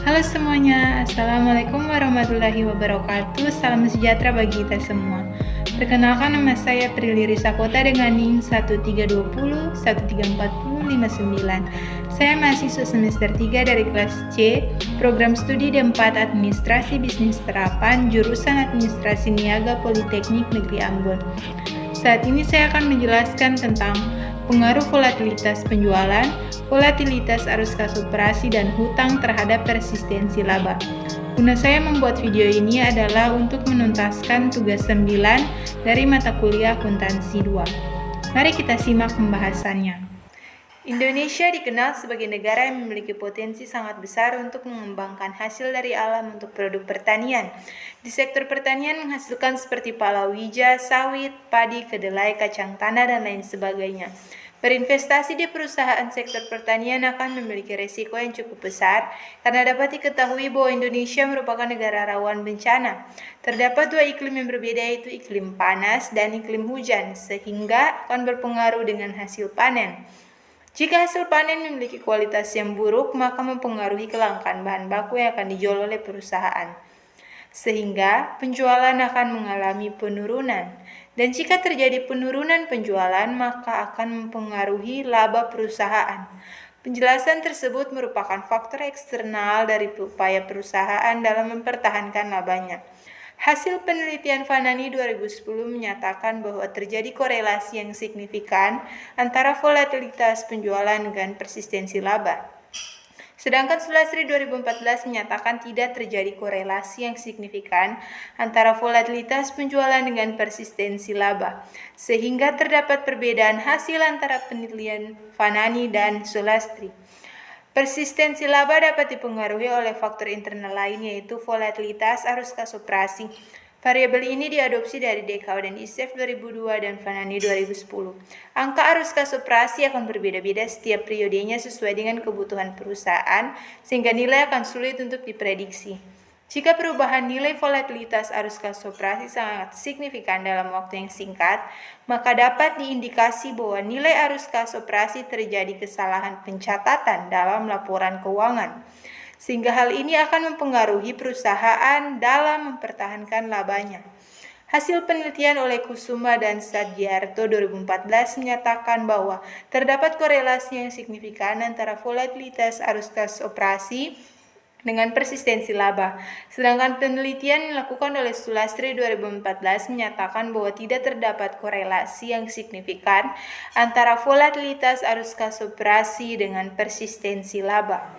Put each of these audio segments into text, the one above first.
Halo semuanya, Assalamualaikum warahmatullahi wabarakatuh. Salam sejahtera bagi kita semua. Perkenalkan, nama saya Prilly Risakota dengan NIM 1320 134059. Saya mahasiswa semester 3 dari kelas C, program studi D4 Administrasi Bisnis Terapan, jurusan Administrasi Niaga Politeknik Negeri Ambon. Saat ini saya akan menjelaskan tentang pengaruh volatilitas penjualan, volatilitas arus kas operasi, dan hutang terhadap persistensi laba. Guna saya membuat video ini adalah untuk menuntaskan tugas 9 dari mata kuliah akuntansi 2. Mari kita simak pembahasannya. Indonesia dikenal sebagai negara yang memiliki potensi sangat besar untuk mengembangkan hasil dari alam untuk produk pertanian. Di sektor pertanian menghasilkan seperti palawija, sawit, padi, kedelai, kacang tanah, dan lain sebagainya. Berinvestasi di perusahaan sektor pertanian akan memiliki risiko yang cukup besar karena dapat diketahui bahwa Indonesia merupakan negara rawan bencana. Terdapat dua iklim yang berbeda, yaitu iklim panas dan iklim hujan, sehingga akan berpengaruh dengan hasil panen. Jika hasil panen memiliki kualitas yang buruk, maka mempengaruhi kelangkaan bahan baku yang akan dijual oleh perusahaan, sehingga penjualan akan mengalami penurunan. Dan jika terjadi penurunan penjualan, maka akan mempengaruhi laba perusahaan. Penjelasan tersebut merupakan faktor eksternal dari upaya perusahaan dalam mempertahankan labanya. Hasil penelitian Fanani 2010 menyatakan bahwa terjadi korelasi yang signifikan antara volatilitas penjualan dengan persistensi laba. Sedangkan Sulastri 2014 menyatakan tidak terjadi korelasi yang signifikan antara volatilitas penjualan dengan persistensi laba, sehingga terdapat perbedaan hasil antara penelitian Fanani dan Sulastri. Persistensi laba dapat dipengaruhi oleh faktor internal lain, yaitu volatilitas arus kas operasi. Variabel ini diadopsi dari Dekau dan Isef 2002 dan Fanani 2010. Angka arus kas operasi akan berbeda-beda setiap periodenya sesuai dengan kebutuhan perusahaan, sehingga nilai akan sulit untuk diprediksi. Jika perubahan nilai volatilitas arus kas operasi sangat signifikan dalam waktu yang singkat, maka dapat diindikasi bahwa nilai arus kas operasi terjadi kesalahan pencatatan dalam laporan keuangan, sehingga hal ini akan mempengaruhi perusahaan dalam mempertahankan labanya. Hasil penelitian oleh Kusuma dan Sadjarto 2014 menyatakan bahwa terdapat korelasi yang signifikan antara volatilitas arus kas operasi dengan persistensi laba. Sedangkan penelitian dilakukan oleh Sulastri 2014 menyatakan bahwa tidak terdapat korelasi yang signifikan antara volatilitas arus kas operasi dengan persistensi laba.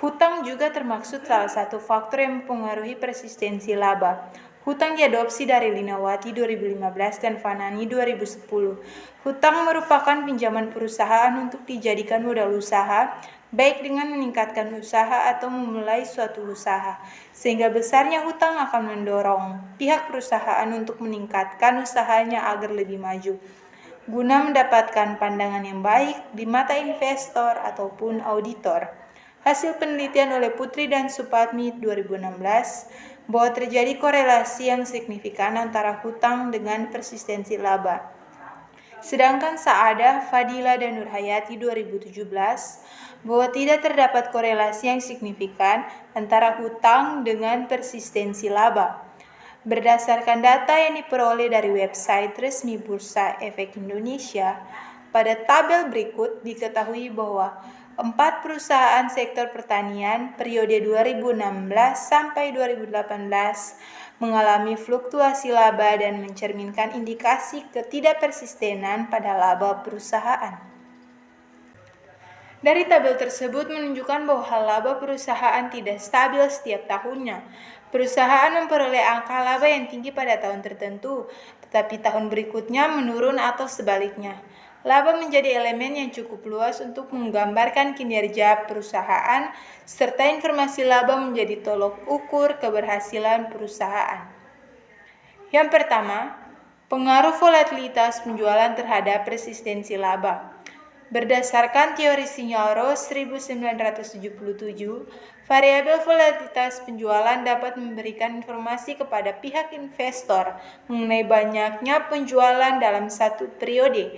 Hutang juga termaksud salah satu faktor yang mempengaruhi persistensi laba. Hutang diadopsi dari Linawati 2015 dan Fanani 2010. Hutang merupakan pinjaman perusahaan untuk dijadikan modal usaha, baik dengan meningkatkan usaha atau memulai suatu usaha, sehingga besarnya hutang akan mendorong pihak perusahaan untuk meningkatkan usahanya agar lebih maju, guna mendapatkan pandangan yang baik di mata investor ataupun auditor. Hasil penelitian oleh Putri dan Supatmi 2016 bahwa terjadi korelasi yang signifikan antara hutang dengan persistensi laba. Sedangkan Saadah, Fadila, dan Nurhayati 2017 bahwa tidak terdapat korelasi yang signifikan antara hutang dengan persistensi laba. Berdasarkan data yang diperoleh dari website resmi Bursa Efek Indonesia, pada tabel berikut diketahui bahwa 4 perusahaan sektor pertanian periode 2016 sampai 2018 mengalami fluktuasi laba dan mencerminkan indikasi ketidakpersistenan pada laba perusahaan. Dari tabel tersebut menunjukkan bahwa laba perusahaan tidak stabil setiap tahunnya. Perusahaan memperoleh angka laba yang tinggi pada tahun tertentu, tetapi tahun berikutnya menurun atau sebaliknya. Laba menjadi elemen yang cukup luas untuk menggambarkan kinerja perusahaan, serta informasi laba menjadi tolok ukur keberhasilan perusahaan. Yang pertama, pengaruh volatilitas penjualan terhadap persistensi laba. Berdasarkan teori Signoro 1977, variabel volatilitas penjualan dapat memberikan informasi kepada pihak investor mengenai banyaknya penjualan dalam satu periode.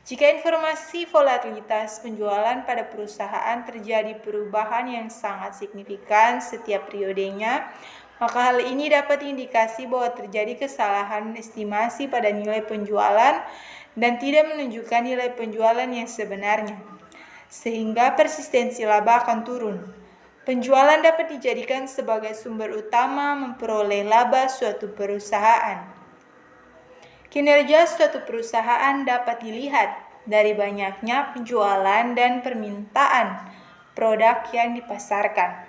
Jika informasi volatilitas penjualan pada perusahaan terjadi perubahan yang sangat signifikan setiap periodenya, maka hal ini dapat indikasi bahwa terjadi kesalahan estimasi pada nilai penjualan dan tidak menunjukkan nilai penjualan yang sebenarnya, sehingga persistensi laba akan turun. Penjualan dapat dijadikan sebagai sumber utama memperoleh laba suatu perusahaan. Kinerja suatu perusahaan dapat dilihat dari banyaknya penjualan dan permintaan produk yang dipasarkan.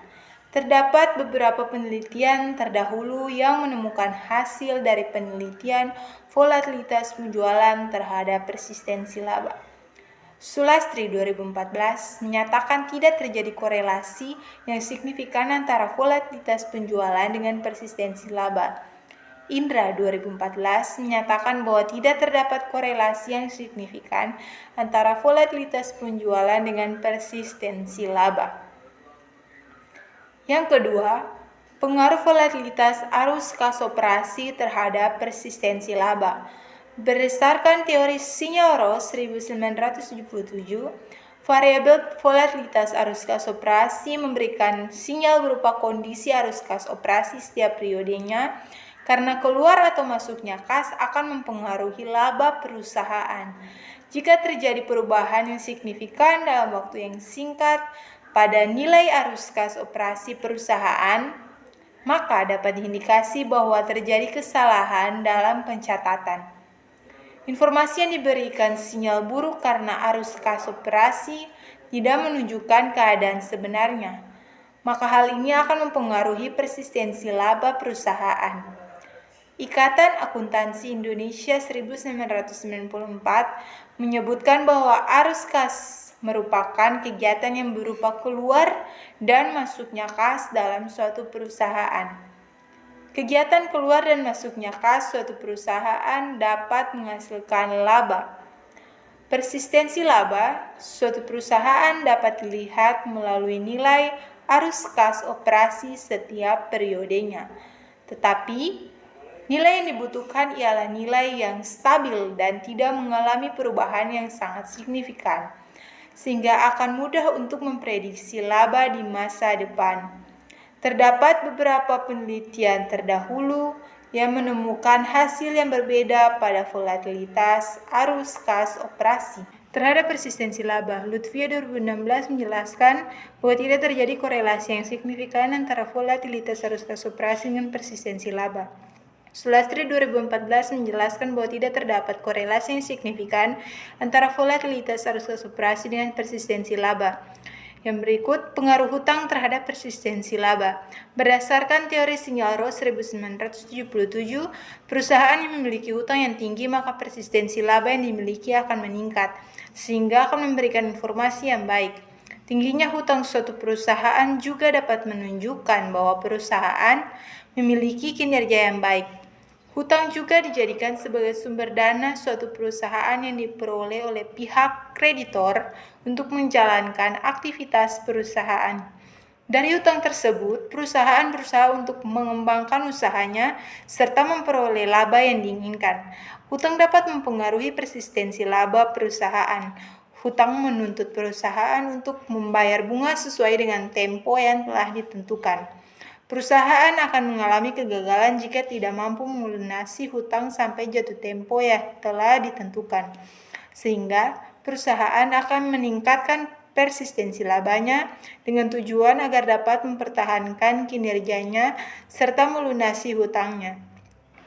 Terdapat beberapa penelitian terdahulu yang menemukan hasil dari penelitian volatilitas penjualan terhadap persistensi laba. Sulastri 2014 menyatakan tidak terjadi korelasi yang signifikan antara volatilitas penjualan dengan persistensi laba. Indra 2014 menyatakan bahwa tidak terdapat korelasi yang signifikan antara volatilitas penjualan dengan persistensi laba. Yang kedua, pengaruh volatilitas arus kas operasi terhadap persistensi laba. Berdasarkan teori Signal-Ross 1977, variabel volatilitas arus kas operasi memberikan sinyal berupa kondisi arus kas operasi setiap periodenya, karena keluar atau masuknya kas akan mempengaruhi laba perusahaan. Jika terjadi perubahan yang signifikan dalam waktu yang singkat pada nilai arus kas operasi perusahaan, maka dapat diindikasi bahwa terjadi kesalahan dalam pencatatan. Informasi yang diberikan sinyal buruk karena arus kas operasi tidak menunjukkan keadaan sebenarnya, maka hal ini akan mempengaruhi persistensi laba perusahaan. Ikatan Akuntansi Indonesia 1994 menyebutkan bahwa arus kas merupakan kegiatan yang berupa keluar dan masuknya kas dalam suatu perusahaan. Kegiatan keluar dan masuknya kas suatu perusahaan dapat menghasilkan laba. Persistensi laba suatu perusahaan dapat dilihat melalui nilai arus kas operasi setiap periodenya. Tetapi nilai yang dibutuhkan ialah nilai yang stabil dan tidak mengalami perubahan yang sangat signifikan, sehingga akan mudah untuk memprediksi laba di masa depan. Terdapat beberapa penelitian terdahulu yang menemukan hasil yang berbeda pada volatilitas arus kas operasi terhadap persistensi laba. Lutfia 2016 menjelaskan bahwa tidak terjadi korelasi yang signifikan antara volatilitas arus kas operasi dengan persistensi laba. Sulastri 2014 menjelaskan bahwa tidak terdapat korelasi yang signifikan antara volatilitas arus kas operasi dengan persistensi laba. Yang berikut, pengaruh hutang terhadap persistensi laba. Berdasarkan teori Signal-Ross 1977, perusahaan yang memiliki hutang yang tinggi maka persistensi laba yang dimiliki akan meningkat, sehingga akan memberikan informasi yang baik. Tingginya hutang suatu perusahaan juga dapat menunjukkan bahwa perusahaan memiliki kinerja yang baik. Hutang juga dijadikan sebagai sumber dana suatu perusahaan yang diperoleh oleh pihak kreditor untuk menjalankan aktivitas perusahaan. Dari hutang tersebut, perusahaan berusaha untuk mengembangkan usahanya serta memperoleh laba yang diinginkan. Hutang dapat mempengaruhi persistensi laba perusahaan. Hutang menuntut perusahaan untuk membayar bunga sesuai dengan tempo yang telah ditentukan. Perusahaan akan mengalami kegagalan jika tidak mampu melunasi hutang sampai jatuh tempo yang telah ditentukan, sehingga perusahaan akan meningkatkan persistensi labanya dengan tujuan agar dapat mempertahankan kinerjanya serta melunasi hutangnya.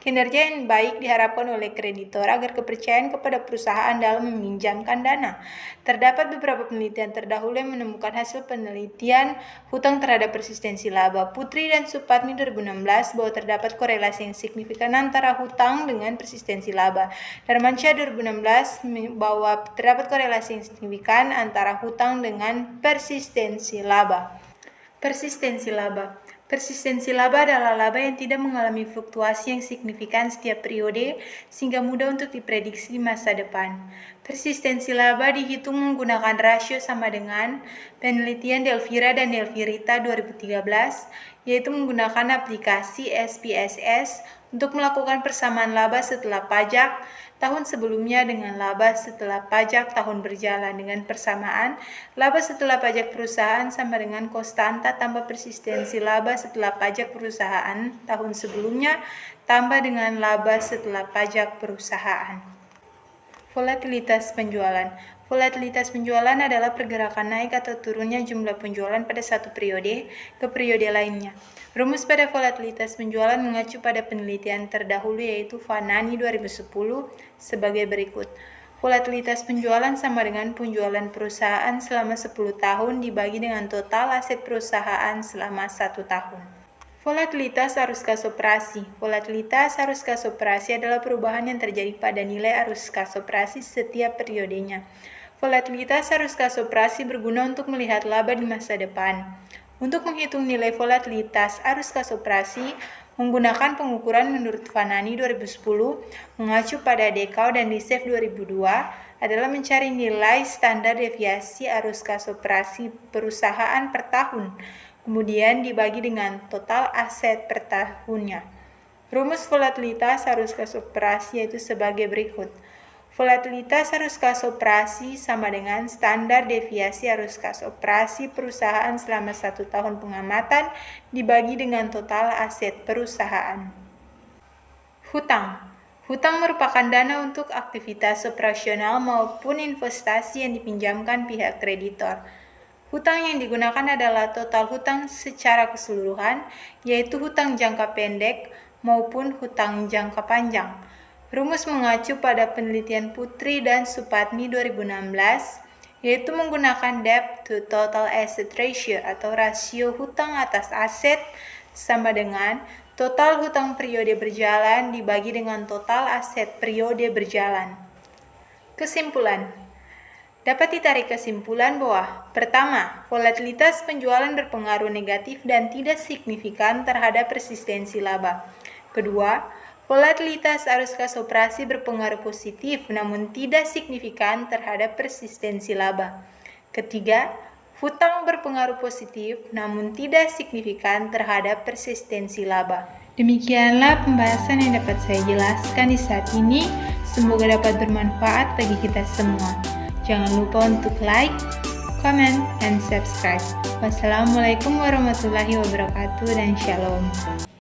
Kinerja yang baik diharapkan oleh kreditor agar kepercayaan kepada perusahaan dalam meminjamkan dana. Terdapat beberapa penelitian terdahulu yang menemukan hasil penelitian hutang terhadap persistensi laba. Putri dan Supatmi 2016 bahwa terdapat korelasi yang signifikan antara hutang dengan persistensi laba. Darmansyah 2016 bahwa terdapat korelasi yang signifikan antara hutang dengan persistensi laba. Persistensi laba. Persistensi laba adalah laba yang tidak mengalami fluktuasi yang signifikan setiap periode sehingga mudah untuk diprediksi di masa depan. Persistensi laba dihitung menggunakan rasio sama dengan penelitian Delvira dan Delvirita 2013, yaitu menggunakan aplikasi SPSS untuk melakukan persamaan laba setelah pajak tahun sebelumnya dengan laba setelah pajak tahun berjalan dengan persamaan laba setelah pajak perusahaan sama dengan konstanta tambah persistensi laba setelah pajak perusahaan tahun sebelumnya tambah dengan laba setelah pajak perusahaan. Volatilitas penjualan. Volatilitas penjualan adalah pergerakan naik atau turunnya jumlah penjualan pada satu periode ke periode lainnya. Rumus pada volatilitas penjualan mengacu pada penelitian terdahulu yaitu Vanani 2010 sebagai berikut. Volatilitas penjualan sama dengan penjualan perusahaan selama 10 tahun dibagi dengan total aset perusahaan selama 1 tahun. Volatilitas arus kas operasi. Volatilitas arus kas operasi adalah perubahan yang terjadi pada nilai arus kas operasi setiap periodenya. Volatilitas arus kas operasi berguna untuk melihat laba di masa depan. Untuk menghitung nilai volatilitas arus kas operasi menggunakan pengukuran menurut Vanani 2010, mengacu pada Dekau dan Lisef 2002, adalah mencari nilai standar deviasi arus kas operasi perusahaan per tahun, kemudian dibagi dengan total aset per tahunnya. Rumus volatilitas arus kas operasi yaitu sebagai berikut. Volatilitas arus kas operasi sama dengan standar deviasi arus kas operasi perusahaan selama 1 tahun pengamatan dibagi dengan total aset perusahaan. Hutang. Hutang merupakan dana untuk aktivitas operasional maupun investasi yang dipinjamkan pihak kreditor. Hutang yang digunakan adalah total hutang secara keseluruhan, yaitu hutang jangka pendek maupun hutang jangka panjang. Rumus mengacu pada penelitian Putri dan Supatni 2016, yaitu menggunakan debt to total asset ratio atau rasio hutang atas aset sama dengan total hutang periode berjalan dibagi dengan total aset periode berjalan. Kesimpulan. Dapat ditarik kesimpulan bahwa pertama, volatilitas penjualan berpengaruh negatif dan tidak signifikan terhadap persistensi laba. Kedua, volatilitas arus kas operasi berpengaruh positif namun tidak signifikan terhadap persistensi laba. Ketiga, hutang berpengaruh positif namun tidak signifikan terhadap persistensi laba. Demikianlah pembahasan yang dapat saya jelaskan di saat ini. Semoga dapat bermanfaat bagi kita semua. Jangan lupa untuk like, comment, and subscribe. Wassalamualaikum warahmatullahi wabarakatuh dan shalom.